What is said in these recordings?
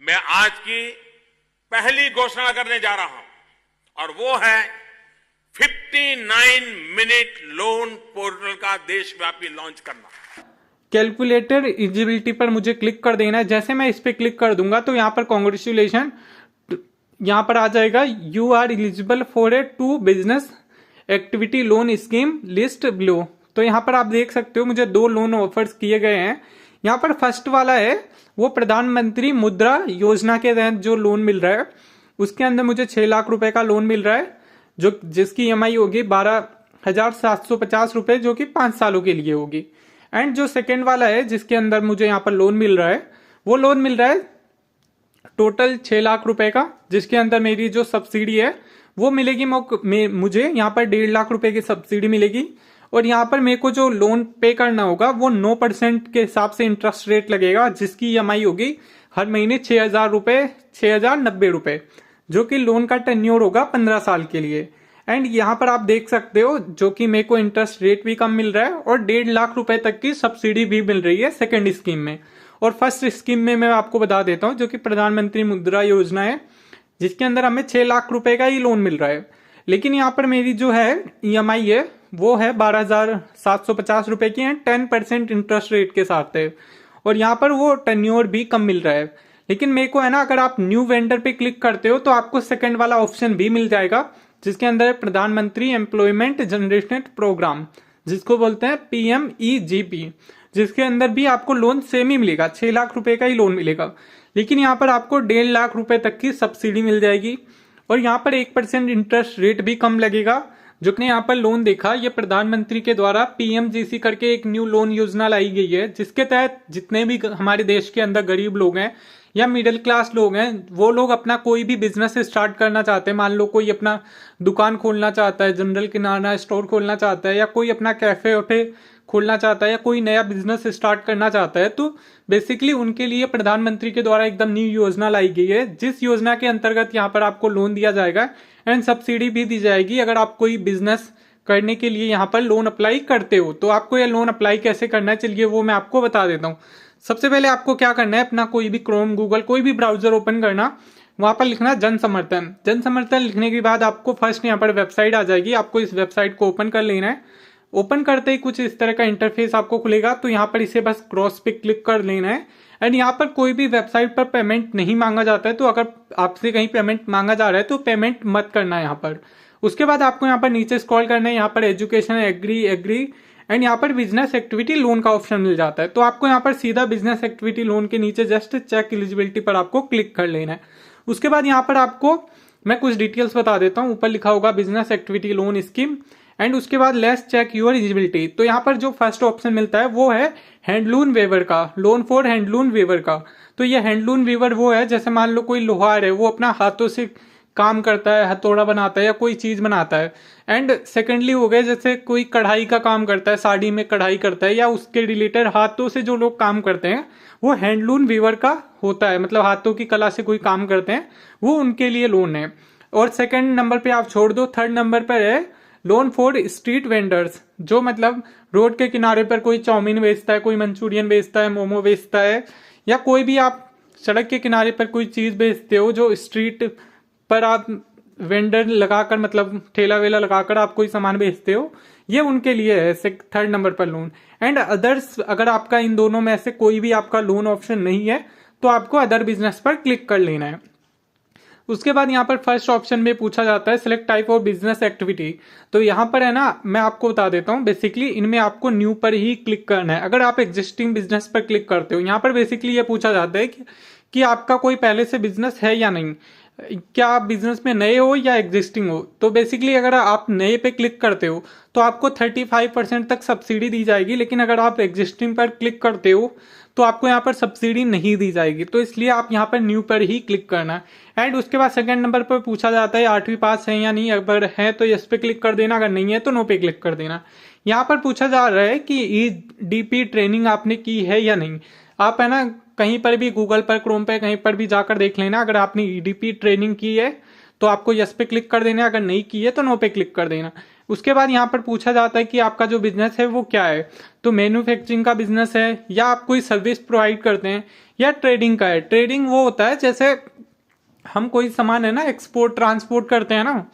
मैं आज की पहली घोषणा करने जा रहा हूं और वो है 59 मिनट लोन पोर्टल का देशव्यापी लॉन्च करना। कैलकुलेटर एलिजिबिलिटी पर मुझे क्लिक कर देना है। जैसे मैं इस पर क्लिक कर दूंगा तो यहाँ पर कॉन्ग्रेचुलेशन, यहाँ पर आ जाएगा you are eligible for a two business activity loan scheme list below. तो यहाँ पर आप देख सकते हो मुझे 2 लोन ऑफर्स किए गए हैं। यहाँ पर फर्स्ट वाला है वो प्रधानमंत्री मुद्रा योजना के तहत जो लोन मिल रहा है, उसके अंदर मुझे 6 लाख रुपए का लोन मिल रहा है, जो जिसकी EMI होगी 12,750 रुपए, जो कि 5 सालों के लिए होगी। एंड जो सेकेंड वाला है जिसके अंदर मुझे यहाँ पर लोन मिल रहा है, वो लोन मिल रहा है टोटल 6 लाख रुपए का, जिसके अंदर मेरी जो सब्सिडी है वो मिलेगी मुझे यहाँ पर 1.5 लाख रुपए की सब्सिडी मिलेगी। और यहाँ पर मेरे को जो लोन पे करना होगा वो 9% के हिसाब से इंटरेस्ट रेट लगेगा, जिसकी EMI होगी हर महीने 6,000 रुपए, 6,090 रुपए, जो कि लोन का टेन्योर होगा 15 साल के लिए। एंड यहाँ पर आप देख सकते हो जो कि मेरे को इंटरेस्ट रेट भी कम मिल रहा है और 1.5 लाख रुपए तक की सब्सिडी भी मिल रही है सेकेंड स्कीम में। और फर्स्ट स्कीम में मैं आपको बता देता हूँ, जो कि प्रधानमंत्री मुद्रा योजना है, जिसके अंदर हमें 6 लाख रुपए का ही लोन मिल रहा है। लेकिन यहाँ पर मेरी जो है EMI है वो है 12,750 रुपए की है, 10% इंटरेस्ट रेट के साथ है। और यहाँ पर वो टेन्योर भी कम मिल रहा है। लेकिन मेरे को है ना, अगर आप न्यू वेंडर पे क्लिक करते हो तो आपको सेकंड वाला ऑप्शन भी मिल जाएगा, जिसके अंदर है प्रधानमंत्री एम्प्लॉयमेंट जनरेशन प्रोग्राम, जिसको बोलते हैं PMEGP, जिसके अंदर भी आपको लोन सेम ही मिलेगा, 6 लाख रुपए का ही लोन मिलेगा। लेकिन यहाँ पर आपको 1.5 लाख रुपए तक की सब्सिडी मिल जाएगी और यहाँ पर 1% इंटरेस्ट रेट भी कम लगेगा। जो कि यहाँ पर लोन देखा, ये प्रधानमंत्री के द्वारा PMGC करके एक न्यू लोन योजना लाई गई है, जिसके तहत जितने भी हमारे देश के अंदर गरीब लोग हैं या मिडिल क्लास लोग हैं, वो लोग अपना कोई भी बिजनेस स्टार्ट करना चाहते हैं। मान लो कोई अपना दुकान खोलना चाहता है, जनरल किराना स्टोर खोलना चाहता है, या कोई अपना कैफे वैफे खोलना चाहता है, या कोई नया बिजनेस स्टार्ट करना चाहता है, तो बेसिकली उनके लिए प्रधानमंत्री के द्वारा एकदम न्यू योजना लाई गई है, जिस योजना के अंतर्गत यहाँ पर आपको लोन दिया जाएगा एंड सब्सिडी भी दी जाएगी अगर आप कोई बिजनेस करने के लिए यहाँ पर लोन अप्लाई करते हो। तो आपको ये लोन अप्लाई कैसे करना है, चलिए वो मैं आपको बता देता हूँ। सबसे पहले आपको क्या करना है, अपना कोई भी क्रोम, गूगल, कोई भी ब्राउजर ओपन करना, वहां पर लिखना जन समर्थन। जन समर्थन लिखने के बाद आपको फर्स्ट यहाँ पर वेबसाइट आ जाएगी, आपको इस वेबसाइट को ओपन कर लेना है। ओपन करते ही कुछ इस तरह का इंटरफेस आपको खुलेगा, तो यहाँ पर इसे बस क्रॉस पे क्लिक कर लेना है। एंड यहाँ पर कोई भी वेबसाइट पर पेमेंट नहीं मांगा जाता है, तो अगर आपसे कहीं पेमेंट मांगा जा रहा है तो पेमेंट मत करना है यहाँ पर। उसके बाद आपको यहाँ पर नीचे स्क्रॉल करना है, यहाँ पर एजुकेशन एग्री एंड यहाँ पर बिजनेस एक्टिविटी लोन का ऑप्शन मिल जाता है। तो आपको यहाँ पर सीधा बिजनेस एक्टिविटी लोन के नीचे जस्ट चेक एलिजिबिलिटी पर आपको क्लिक कर लेना है। उसके बाद यहाँ पर आपको मैं कुछ डिटेल्स बता देता हूँ। ऊपर लिखा होगा business activity loan scheme and उसके बाद लेट्स चेक योर एलिजिबिलिटी। तो यहाँ पर जो फर्स्ट ऑप्शन मिलता है वो है हैंडलूम वेवर का, लोन फॉर हैंडलूम वेवर का। तो ये हैंडलूम वेवर वो है, जैसे मान लो कोई लोहार है, वो अपना हाथों से काम करता है, हथौड़ा बनाता है या कोई चीज बनाता है। एंड सेकेंडली हो गए जैसे कोई कढ़ाई का काम करता है, साड़ी में कढ़ाई करता है, या उसके रिलेटेड हाथों से जो लोग काम करते हैं वो हैंडलूम वीवर का होता है, मतलब हाथों की कला से कोई काम करते हैं, वो उनके लिए लोन है। और सेकंड नंबर पे आप छोड़ दो, थर्ड नंबर पर है लोन फॉर स्ट्रीट वेंडर्स, जो मतलब रोड के किनारे पर कोई चाउमीन बेचता है, कोई मंचूरियन बेचता है, मोमो बेचता है, या कोई भी आप सड़क के किनारे पर कोई चीज बेचते हो, जो स्ट्रीट पर आप वेंडर लगाकर, मतलब ठेला वेला लगाकर आप कोई सामान बेचते हो, ये उनके लिए है थर्ड नंबर पर लोन। एंड अदर्स, अगर आपका इन दोनों में से कोई भी आपका लोन ऑप्शन नहीं है तो आपको अदर बिजनेस पर क्लिक कर लेना है। उसके बाद यहाँ पर फर्स्ट ऑप्शन में पूछा जाता है select type of business activity. तो यहाँ पर है ना, मैं आपको बता देता हूँ, बेसिकली इनमें आपको न्यू पर ही क्लिक करना है। अगर आप एग्जिस्टिंग बिजनेस पर क्लिक करते हो, यहाँ पर बेसिकली ये पूछा जाता है कि आपका कोई पहले से बिजनेस है या नहीं, क्या आप बिजनेस में नए हो या एग्जिस्टिंग हो। तो बेसिकली अगर आप नए पे क्लिक करते हो तो आपको 35% तक सब्सिडी दी जाएगी, लेकिन अगर आप एग्जिस्टिंग पर क्लिक करते हो तो आपको यहाँ पर सब्सिडी नहीं दी जाएगी। तो इसलिए आप यहाँ पर न्यू पर ही क्लिक करना। एंड उसके बाद सेकंड नंबर पर पूछा जाता है 8वीं पास है या नहीं, अगर है तो यस पे क्लिक कर देना, अगर नहीं है तो नो पे क्लिक कर देना। यहाँ पर पूछा जा रहा है कि EDP ट्रेनिंग आपने की है या नहीं। आप है ना कहीं पर भी गूगल पर, क्रोम पे, कहीं पर भी जाकर देख लेना, अगर आपने EDP ट्रेनिंग की है तो आपको यस पे क्लिक कर देना, अगर नहीं की है तो नो पे क्लिक कर देना। उसके बाद यहाँ पर पूछा जाता है कि आपका जो बिजनेस है वो क्या है, तो मैन्युफैक्चरिंग का बिजनेस है या आप कोई सर्विस प्रोवाइड करते हैं या ट्रेडिंग का है। ट्रेडिंग वो होता है जैसे हम कोई सामान है ना एक्सपोर्ट ट्रांसपोर्ट करते हैं ना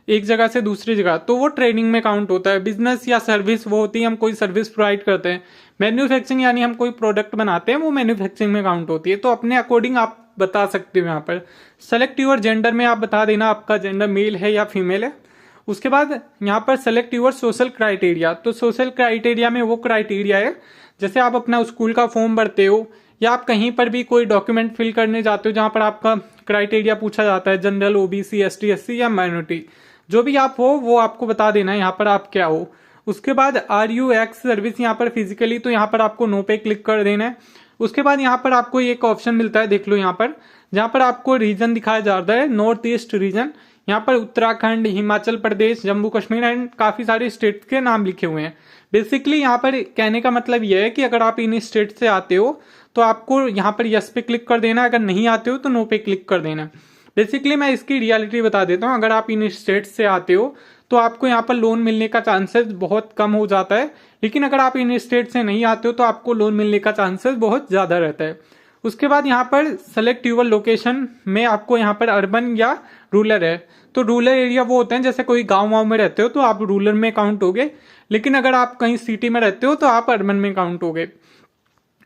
एक जगह से दूसरी जगह, तो वो ट्रेडिंग में काउंट होता है। बिजनेस या सर्विस वो होती है हम कोई सर्विस प्रोवाइड करते हैं। मैन्युफैक्चरिंग यानी हम कोई प्रोडक्ट बनाते हैं, वो मैन्युफैक्चरिंग में काउंट होती है। तो अपने अकॉर्डिंग आप बता सकते हो। यहाँ पर सेलेक्ट यूर जेंडर में आप बता देना आपका जेंडर मेल है या फीमेल है। उसके बाद यहाँ पर सेलेक्ट यूर सोशल क्राइटेरिया, तो सोशल क्राइटेरिया में वो क्राइटेरिया है जैसे आप अपना स्कूल का फॉर्म भरते हो या आप कहीं पर भी कोई डॉक्यूमेंट फिल करने जाते हो जहां पर आपका क्राइटेरिया पूछा जाता है, जनरल, ओबीसी, एसटी, एससी या माइनॉरिटी, जो भी आप हो वो आपको बता देना है यहाँ पर आप क्या हो। उसके बाद आर यू एक्स सर्विस यहाँ पर फिजिकली, तो यहाँ पर आपको नो पे क्लिक कर देना है। उसके बाद यहाँ पर आपको एक ऑप्शन मिलता है, देख लो यहाँ पर, जहाँ पर आपको रीजन दिखाया जाता है नॉर्थ ईस्ट रीजन। यहाँ पर उत्तराखंड, हिमाचल प्रदेश, जम्मू कश्मीर एंड काफी सारे स्टेट के नाम लिखे हुए हैं। बेसिकली यहाँ पर कहने का मतलब यह है कि अगर आप इन स्टेट से आते हो तो आपको यहाँ पर यस पे क्लिक कर देना, अगर नहीं आते हो तो नो पे क्लिक कर देना। बेसिकली मैं इसकी रियलिटी बता देता हूँ। अगर आप इन स्टेट से आते हो तो आपको यहाँ पर लोन मिलने का चांसेस बहुत कम हो जाता है, लेकिन अगर आप इन स्टेट से नहीं आते हो तो आपको लोन मिलने का चांसेस बहुत ज्यादा रहता है। उसके बाद यहाँ पर सेलेक्ट यूर लोकेशन में आपको यहाँ पर अर्बन या रूरल है, तो रूरल एरिया वो होते हैं जैसे कोई गाँव में रहते हो तो आप रूरल में काउंट होगे, लेकिन अगर आप कहीं सिटी में रहते हो तो आप अर्बन में काउंट होगे।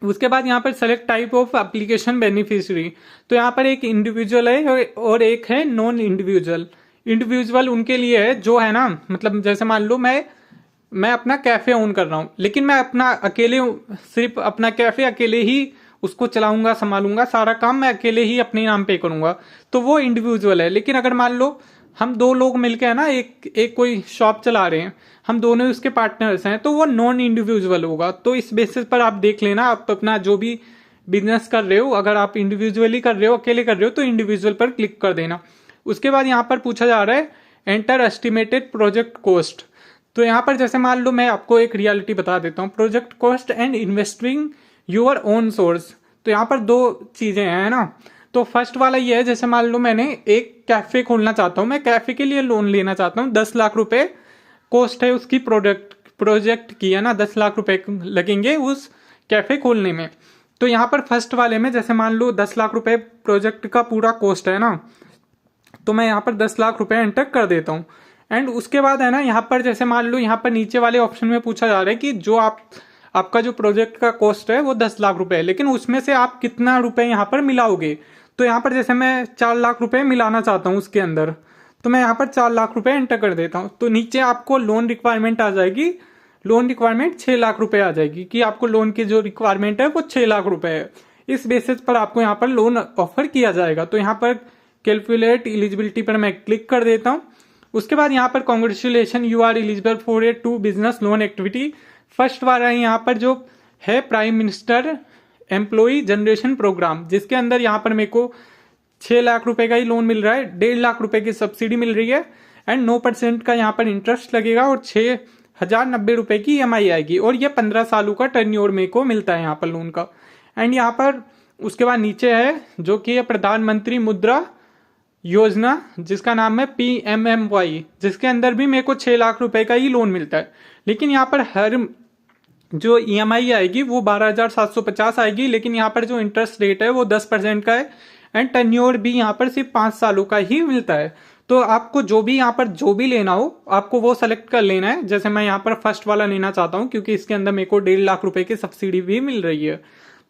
उसके बाद यहाँ पर select type of application beneficiary, तो यहाँ पर एक इंडिविजुअल है और एक है नॉन इंडिविजुअल। इंडिविजुअल उनके लिए है जो है ना, मतलब जैसे मान लो मैं अपना कैफे ओन कर रहा हूँ, लेकिन मैं अपना अकेले सिर्फ अपना कैफे अकेले ही उसको चलाऊंगा, संभालूंगा, सारा काम मैं अकेले ही अपने नाम पे करूंगा, तो वो इंडिविजुअल है। लेकिन अगर मान लो हम दो लोग मिलकर है ना एक कोई शॉप चला रहे हैं, हम दोनों उसके पार्टनर्स हैं, तो वो नॉन इंडिविजुअल होगा। तो इस बेसिस पर आप देख लेना, आप अपना जो भी बिजनेस कर रहे हो, अगर आप इंडिविजुअली कर रहे हो, अकेले कर रहे हो, तो इंडिविजुअल पर क्लिक कर देना। उसके बाद यहाँ पर पूछा जा रहा है एंटर एस्टिमेटेड प्रोजेक्ट कॉस्ट, तो यहाँ पर जैसे मान लो मैं आपको एक रियलिटी बता देता हूँ, project cost and investing your own source. तो यहाँ पर दो चीजें हैं ना, तो फर्स्ट वाला ये है जैसे मान लो मैंने एक कैफे खोलना चाहता हूँ, मैं कैफे के लिए लोन लेना चाहता हूँ, 10 लाख रुपए कॉस्ट है उसकी, प्रोजेक्ट की है ना, 10 लाख रुपए लगेंगे उस कैफे खोलने में। तो यहाँ पर फर्स्ट वाले में जैसे मान लो 10 लाख रुपए प्रोजेक्ट का पूरा कॉस्ट है ना, तो मैं यहाँ पर 10 लाख रुपए एंटर कर देता हूँ। एंड उसके बाद है ना यहाँ पर जैसे मान लो यहाँ पर नीचे वाले ऑप्शन में पूछा जा रहा है कि जो आपका जो प्रोजेक्ट का कॉस्ट है वो 10 लाख रुपए है, लेकिन उसमें से आप कितना रुपए यहाँ पर मिलाओगे। तो यहाँ पर जैसे मैं 4 लाख रुपए मिलाना चाहता हूँ उसके अंदर, तो मैं यहाँ पर 4 लाख रुपए एंटर कर देता हूँ। तो नीचे आपको लोन रिक्वायरमेंट आ जाएगी, लोन रिक्वायरमेंट 6 लाख रुपए आ जाएगी कि आपको लोन की जो रिक्वायरमेंट है वो 6 लाख रुपए है। इस बेसिस पर आपको यहाँ पर लोन ऑफर किया जाएगा। तो यहाँ पर कैलकुलेट एलिजिबिलिटी पर मैं क्लिक कर देता हूँ। उसके बाद यहाँ पर congratulation you are eligible for a 2 business loan activity. First वाला है यहाँ पर जो है prime minister employ generation programme, जिसके अंदर यहाँ पर मेरे को 6 लाख रुपए का ही लोन मिल रहा है, 1.5 लाख रुपए की सब्सिडी मिल रही है एंड 9% का यहाँ पर इंटरेस्ट लगेगा और 6,090 रुपए की EMI आएगी, और ये 15 सालों का टर्न्योर मेरे को मिलता है यहाँ पर लोन का। एंड यहाँ पर उसके बाद नीचे है जो कि है प्रधानमंत्री मुद्रा योजना, जिसका नाम है PMMY, जिसके अंदर भी मेरे को 6 लाख रुपए का ही लोन मिलता है। लेकिन यहाँ पर हर जो EMI आएगी वो 12,750 आएगी, लेकिन यहाँ पर जो इंटरेस्ट रेट है वो 10% का है एंड टर्न्योर भी यहाँ पर सिर्फ 5 सालों का ही मिलता है। तो आपको जो भी यहाँ पर जो भी लेना हो आपको वो सेलेक्ट कर लेना है। जैसे मैं यहाँ पर फर्स्ट वाला लेना चाहता हूँ क्योंकि इसके अंदर मेरे को 1.5 लाख रुपए की सब्सिडी भी मिल रही है,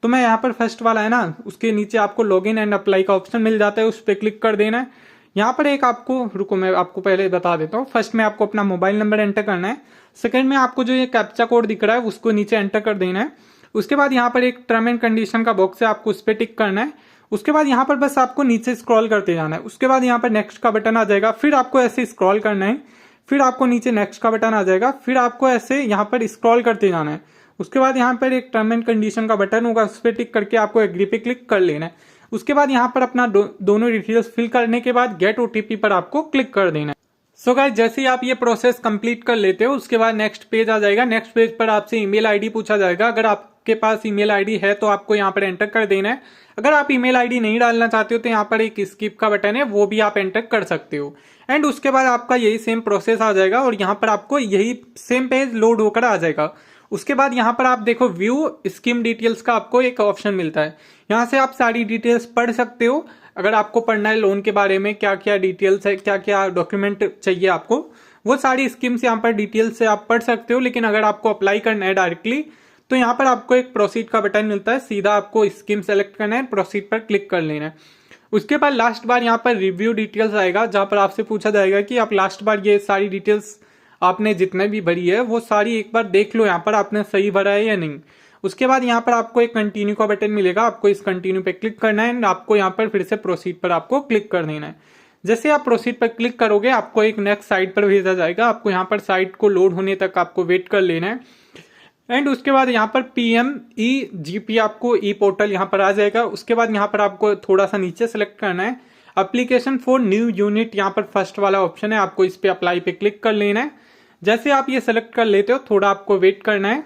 तो मैं यहाँ पर फर्स्ट वाला है ना, उसके नीचे आपको लॉगिन एंड अप्लाई का ऑप्शन मिल जाता है, उस पर क्लिक कर देना है। यहाँ पर एक आपको, रुको मैं आपको पहले बता देता हूँ, फर्स्ट में आपको अपना मोबाइल नंबर एंटर करना है, सेकंड में आपको जो ये कैप्चा कोड दिख रहा है उसको नीचे एंटर कर देना है। उसके बाद यहाँ पर एक टर्म एंड कंडीशन का बॉक्स है, आपको उस पर टिक करना है। उसके बाद यहाँ पर बस आपको नीचे स्क्रॉल करते जाना है। उसके बाद यहाँ पर नेक्स्ट का बटन आ जाएगा, फिर आपको ऐसे स्क्रॉल करना है, फिर आपको नीचे नेक्स्ट का बटन आ जाएगा, फिर आपको ऐसे यहाँ पर स्क्रॉल करते जाना है। उसके बाद यहाँ पर एक टर्म एंड कंडीशन का बटन होगा, उस पर टिक करके आपको एग्री पे क्लिक कर लेना है। उसके बाद यहाँ पर अपना दोनों डिटेल्स फिल करने के बाद गेट OTP पर आपको क्लिक कर देना है। सो गाइस, जैसे ही आप ये प्रोसेस कंप्लीट कर लेते हो उसके बाद नेक्स्ट पेज आ जाएगा। नेक्स्ट पेज पर आपसे ईमेल आईडी पूछा जाएगा। अगर आपके आपके पास ईमेल आईडी है तो आपको यहाँ पर एंटर कर देना है। अगर आप ईमेल आईडी नहीं डालना चाहते हो तो यहाँ पर एक स्किप का बटन है, वो भी आप एंटर कर सकते हो। एंड उसके बाद आपका यही सेम प्रोसेस आ जाएगा और यहाँ पर आपको यही सेम पेज लोड होकर आ जाएगा। उसके बाद यहाँ पर आप देखो व्यू स्कीम डिटेल्स का आपको एक ऑप्शन मिलता है। यहाँ से आप सारी डिटेल्स पढ़ सकते हो। अगर आपको पढ़ना है लोन के बारे में, क्या क्या डिटेल्स है, क्या क्या डॉक्यूमेंट चाहिए आपको, वो सारी स्कीम्स यहाँ पर डिटेल्स से आप पढ़ सकते हो। लेकिन अगर आपको अप्लाई करना है डायरेक्टली तो यहाँ पर आपको एक प्रोसीड का बटन मिलता है, सीधा आपको स्कीम सेलेक्ट करना है, प्रोसीड पर क्लिक कर लेना है। उसके बाद लास्ट बार यहाँ पर रिव्यू डिटेल्स आएगा, जहाँ पर आपसे पूछा जाएगा कि आप लास्ट बार ये सारी डिटेल्स आपने जितने भी भरी है वो सारी एक बार देख लो, यहाँ पर आपने सही भरा है या नहीं। उसके बाद यहाँ पर आपको एक कंटिन्यू का बटन मिलेगा, आपको इस कंटिन्यू पे क्लिक करना है एंड आपको यहाँ पर फिर से प्रोसीड पर आपको क्लिक कर देना है। जैसे आप प्रोसीड पर क्लिक करोगे आपको एक नेक्स्ट साइट पर भेजा जाएगा। आपको यहाँ पर साइट को लोड होने तक आपको वेट कर लेना है। एंड उसके बाद यहाँ पर PMEGP आपको ई पोर्टल यहाँ पर आ जाएगा। उसके बाद यहाँ पर आपको थोड़ा सा नीचे सेलेक्ट करना है, एप्लीकेशन फॉर न्यू यूनिट, यहाँ पर फर्स्ट वाला ऑप्शन है, आपको इस पे अप्लाई पे क्लिक कर लेना है। जैसे आप ये सेलेक्ट कर लेते हो थोड़ा आपको वेट करना है।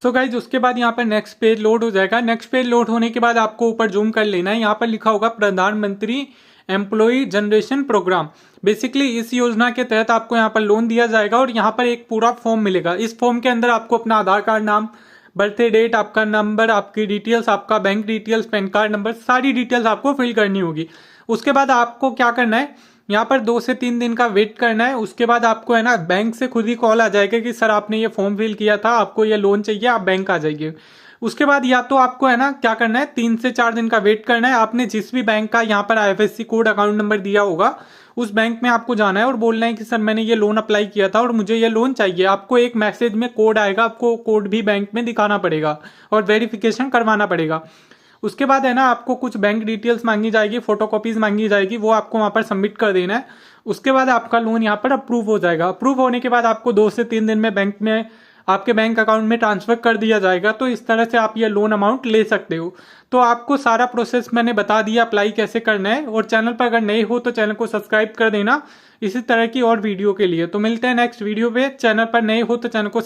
तो गाइज उसके बाद यहाँ पर नेक्स्ट पेज लोड हो जाएगा। नेक्स्ट पेज लोड होने के बाद आपको ऊपर जूम कर लेना है, यहाँ पर लिखा होगा प्रधानमंत्री एम्प्लॉय जनरेशन प्रोग्राम। बेसिकली इस योजना के तहत आपको यहाँ पर लोन दिया जाएगा और यहाँ पर एक पूरा फॉर्म मिलेगा। इस फॉर्म के अंदर आपको अपना आधार कार्ड, नाम, बर्थडे डेट, आपका नंबर, आपकी डिटेल्स, आपका bank details, pan card number, सारी डिटेल्स आपको फिल करनी होगी। उसके बाद आपको क्या करना है, यहाँ पर 2 से 3 दिन का वेट करना है। उसके बाद आपको है ना बैंक से खुद ही कॉल आ जाएगा कि सर आपने ये फॉर्म फिल किया था, आपको ये लोन चाहिए, आप बैंक आ जाइए। उसके बाद या तो आपको है ना क्या करना है, 3 से 4 दिन का वेट करना है। आपने जिस भी बैंक का यहाँ पर IFSC कोड अकाउंट नंबर दिया होगा उस बैंक में आपको जाना है और बोलना है कि सर मैंने ये लोन अप्लाई किया था और मुझे ये लोन चाहिए। आपको एक मैसेज में कोड आएगा, आपको कोड भी बैंक में दिखाना पड़ेगा और वेरिफिकेशन करवाना पड़ेगा। उसके बाद है ना आपको कुछ बैंक डिटेल्स मांगी जाएगी, फोटोकॉपीज मांगी जाएगी, वो आपको वहां पर सबमिट कर देना है। उसके बाद आपका लोन यहाँ पर अप्रूव हो जाएगा। अप्रूव होने के बाद आपको 2 से 3 दिन में बैंक में आपके बैंक अकाउंट में ट्रांसफर कर दिया जाएगा। तो इस तरह से आप ये लोन अमाउंट ले सकते हो। तो आपको सारा प्रोसेस मैंने बता दिया अप्लाई कैसे करना है। और चैनल पर अगर नए हो तो चैनल को सब्सक्राइब कर देना इसी तरह की और वीडियो के लिए। तो मिलते हैं नेक्स्ट वीडियो पे। चैनल पर नए हो तो चैनल को